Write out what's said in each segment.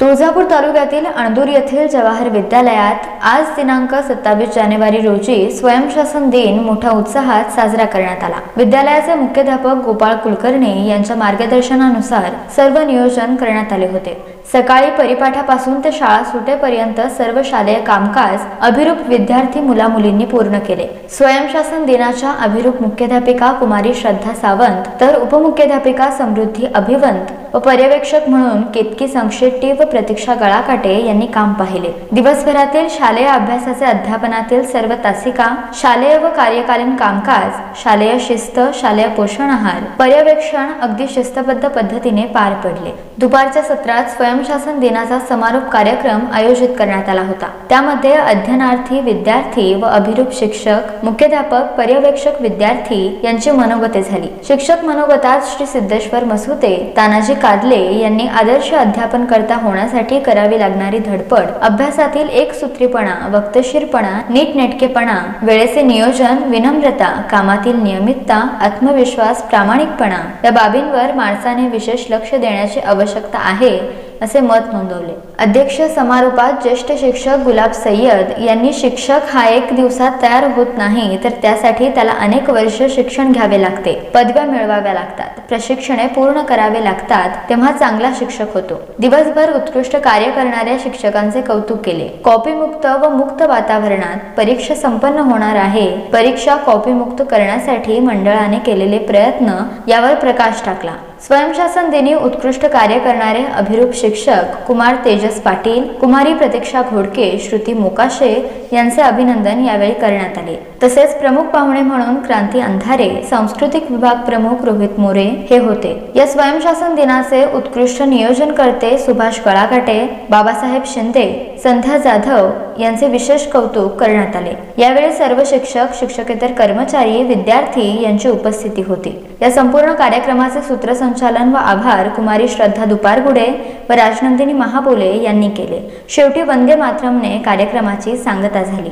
तुळजापूर तालुक्यातील अणदूर येथील जवाहर विद्यालयात आज दिनांक 27 जानेवारी रोजी स्वयंशासन दिन मोठ्या उत्साहात साजरा करण्यात आला। विद्यालयाचे मुख्याध्यापक गोपाळ कुलकर्णी यांच्या मार्गदर्शनानुसार सर्व नियोजन करण्यात आले होते। सकाळी परिपाठापासून ते शाळा सुटेपर्यंत सर्व शालेय कामकाज अभिरूप विद्यार्थी मुलामुलींनी पूर्ण केले। स्वयंशासन दिनाच्या अभिरूप मुख्याध्यापिका कुमारी श्रद्धा सावंत तर उपमुख्याध्यापिका समृद्धी अभिवंत व पर्यवेक्षक म्हणून केतकी संक्षेट्टी व प्रतीक्षा गळाकाटे यांनी काम पाहिले। दिवसभरातील शालेय अभ्यासाचे अध्यापनातील सर्व तासिका, शालेय व कार्यकालीन कामकाज, शालेय शिस्त, शालेय पोषण आहार, पर्यवेक्षण अगदी शिस्तबद्ध पद्धतीने पार पडले। दुपारच्या सत्रात स्वयंशासन दिनाचा समारोप कार्यक्रम आयोजित करण्यात आला होता। त्यामध्ये अध्ययनार्थी विद्यार्थी व अभिरूप शिक्षक, मुख्याध्यापक, पर्यवेक्षक विद्यार्थी यांची मनोगते झाली। शिक्षक मनोगतात श्री सिद्धेश्वर मसुते, तानाजी कादले यांनी आदर्श अध्यापनकर्ता होण्यासाठी करावी लागणारी धडपड, अभ्यासातील एकसूत्रीपणा, वक्तशीरपणा, नीटनेटकेपणा, वेळेचे नियोजन, विनम्रता, कामातील नियमितता, आत्मविश्वास, प्रामाणिकपणा या बाबींवर माणसाने विशेष लक्ष देण्याची आवश्यकता आहे असे मत नोंदवले। अध्यक्ष समारोपात ज्येष्ठ शिक्षक गुलाब सय्यद यांनी शिक्षक हा एक दिवसात तयार होत नाही, तर त्यासाठी त्याला अनेक वर्ष शिक्षण घ्यावे लागते, पदव्या मिळवाव्या लागतात, प्रशिक्षणे पूर्ण करावे लागतात, तेव्हा चांगला शिक्षक होतो। दिवसभर उत्कृष्ट कार्य करणाऱ्या शिक्षकांचे कौतुक केले। कॉपीमुक्त व मुक्त वातावरणात परीक्षा संपन्न होणार आहे। परीक्षा कॉपीमुक्त करण्यासाठी मंडळाने केलेले प्रयत्न यावर प्रकाश टाकला। स्वयंशासन दिनी उत्कृष्ट कार्य करणारे अभिरूप शिक्षक कुमार तेजस पाटील, कुमारी प्रतीक्षा घोडके, श्रुती मोकाशे यांचे अभिनंदन यावेळी करण्यात आले। तसेच प्रमुख पाहुणे म्हणून क्रांती अंधारे, सांस्कृतिक विभाग प्रमुख रोहित मोरे हे होते। या स्वयंशासन दिनाचे उत्कृष्ट नियोजनकर्ते सुभाष गळाकाटे, बाबासाहेब शिंदे, संध्या जाधव यांचे विशेष कौतुक करण्यात आले। यावेळी सर्व शिक्षक, शिक्षकेतर कर्मचारी, विद्यार्थी यांची उपस्थिती होती। या संपूर्ण कार्यक्रमाचे सूत्रसंचालन व आभार कुमारी श्रद्धा दुपारगुडे व राजनंदिनी महाबोले यांनी केले। शेवटी वंदे मातरमने कार्यक्रमाची सांगता झाली।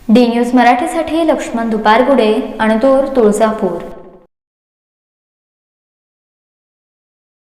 डी न्यूज मराठीसाठी लक्ष्मण दुपारगुडे, अणदूर, तुळजापूर।